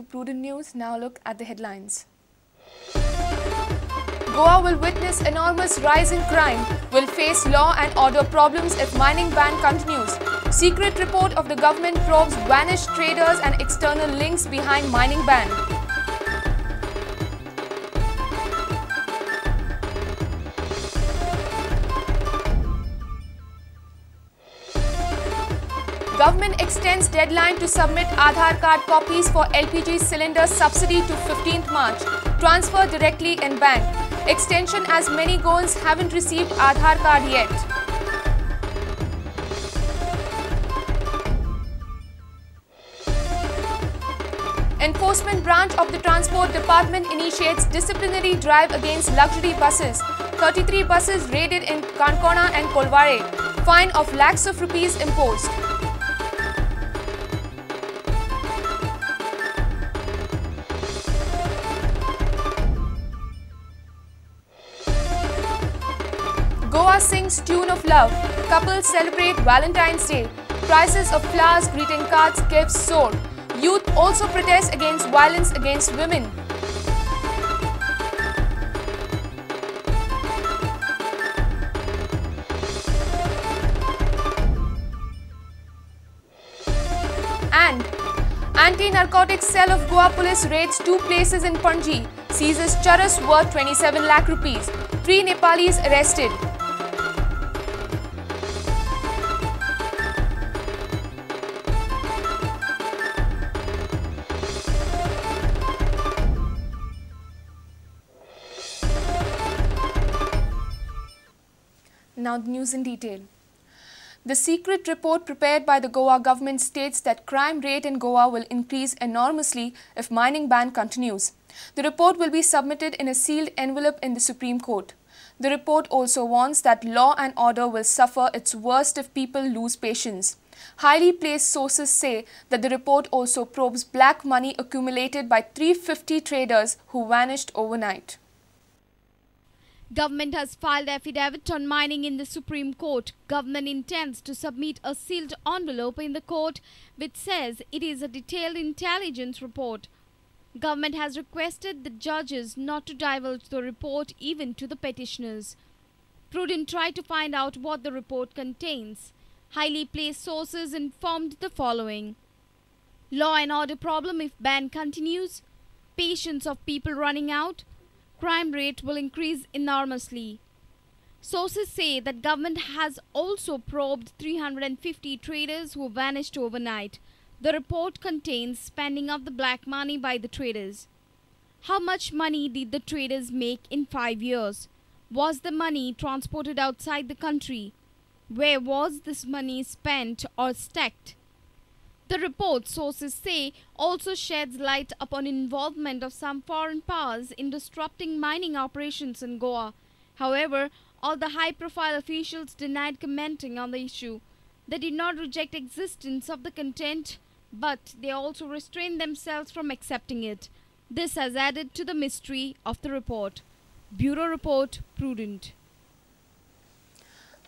Prudent News. Now look at the headlines. Goa will witness enormous rise in crime, will face law and order problems if mining ban continues. Secret report of the government probes vanished traders and external links behind mining ban. Government extends deadline to submit Aadhaar card copies for LPG cylinder subsidy to 15th March. Transfer directly in bank. Extension as many Goans haven't received Aadhaar card yet. Enforcement branch of the Transport Department initiates disciplinary drive against luxury buses. 33 buses raided in Kankona and Kolware. Fine of lakhs of rupees imposed. Goa sings Tune of Love. Couples celebrate Valentine's Day. Prices of flowers, greeting cards, gifts soar. Youth also protest against violence against women. And anti-narcotics cell of Goa police raids 2 places in Panji. Seizes charas worth 27 lakh rupees. 3 Nepalis arrested. Now the news in detail. The secret report prepared by the Goa government states that crime rate in Goa will increase enormously if mining ban continues. The report will be submitted in a sealed envelope in the Supreme Court. The report also warns that law and order will suffer its worst if people lose patience. Highly placed sources say that the report also probes black money accumulated by 350 traders who vanished overnight. Government has filed affidavit on mining in the Supreme Court. Government intends to submit a sealed envelope in the court which says it is a detailed intelligence report. Government has requested the judges not to divulge the report even to the petitioners. Prudent tried to find out what the report contains. Highly placed sources informed the following. Law and order problem if ban continues. Patience of people running out. Crime rate will increase enormously. Sources say that government has also probed 350 traders who vanished overnight. The report contains spending of the black money by the traders. How much money did the traders make in 5 years? Was the money transported outside the country? Where was this money spent or stacked? The report, sources say, also sheds light upon involvement of some foreign powers in disrupting mining operations in Goa. However, all the high-profile officials denied commenting on the issue. They did not reject existence of the content, but they also restrained themselves from accepting it. This has added to the mystery of the report. Bureau Report, Prudent.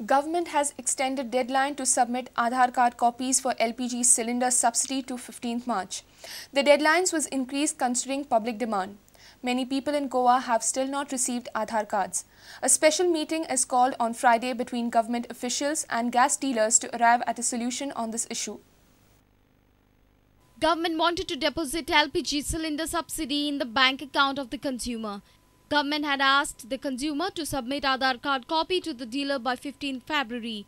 Government has extended deadline to submit Aadhaar card copies for LPG cylinder subsidy to 15th March. The deadlines was increased considering public demand. Many people in Goa have still not received Aadhaar cards. A special meeting is called on Friday between government officials and gas dealers to arrive at a solution on this issue. Government wanted to deposit LPG cylinder subsidy in the bank account of the consumer. Government had asked the consumer to submit Aadhaar card copy to the dealer by 15 February.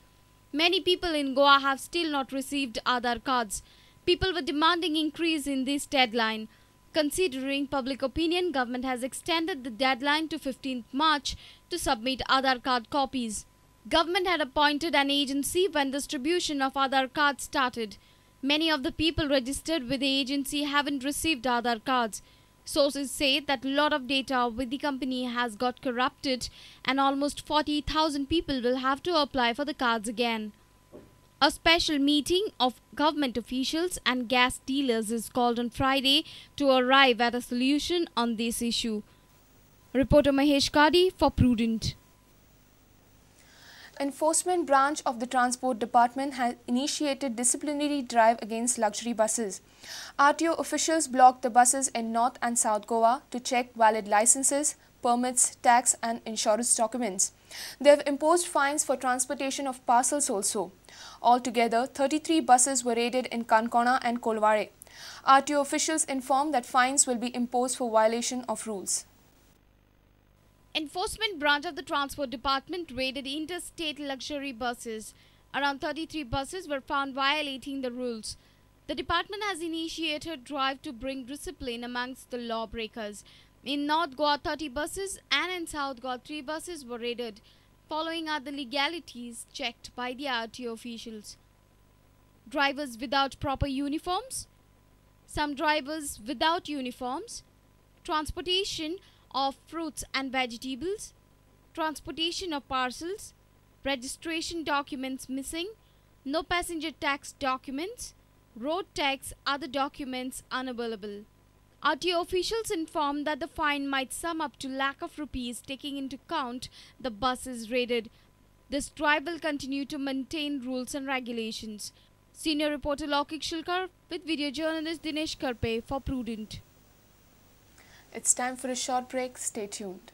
Many people in Goa have still not received Aadhaar cards. People were demanding increase in this deadline. Considering public opinion, government has extended the deadline to 15th March to submit Aadhaar card copies. Government had appointed an agency when distribution of Aadhaar cards started. Many of the people registered with the agency haven't received Aadhaar cards. Sources say that a lot of data with the company has got corrupted and almost 40,000 people will have to apply for the cards again. A special meeting of government officials and gas dealers is called on Friday to arrive at a solution on this issue. Reporter Mahesh Kadi for Prudent. Enforcement branch of the Transport Department has initiated disciplinary drive against luxury buses. RTO officials blocked the buses in North and South Goa to check valid licenses, permits, tax and insurance documents. They have imposed fines for transportation of parcels also. Altogether, 33 buses were raided in Kankona and Kolware. RTO officials informed that fines will be imposed for violation of rules. Enforcement branch of the Transport Department raided interstate luxury buses. Around 33 buses were found violating the rules. The department has initiated a drive to bring discipline amongst the lawbreakers. In North Goa, 30 buses and in South Goa, 3 buses were raided. Following are the legalities checked by the RTO officials. Drivers without proper uniforms, some drivers without uniforms, transportation of fruits and vegetables, transportation of parcels, registration documents missing, no passenger tax documents, road tax, other documents unavailable. RTO officials informed that the fine might sum up to lakh of rupees taking into account the buses raided. This drive will continue to maintain rules and regulations. Senior reporter Laukik Shilkar with video journalist Dinesh Karpe for Prudent. It's time for a short break. Stay tuned.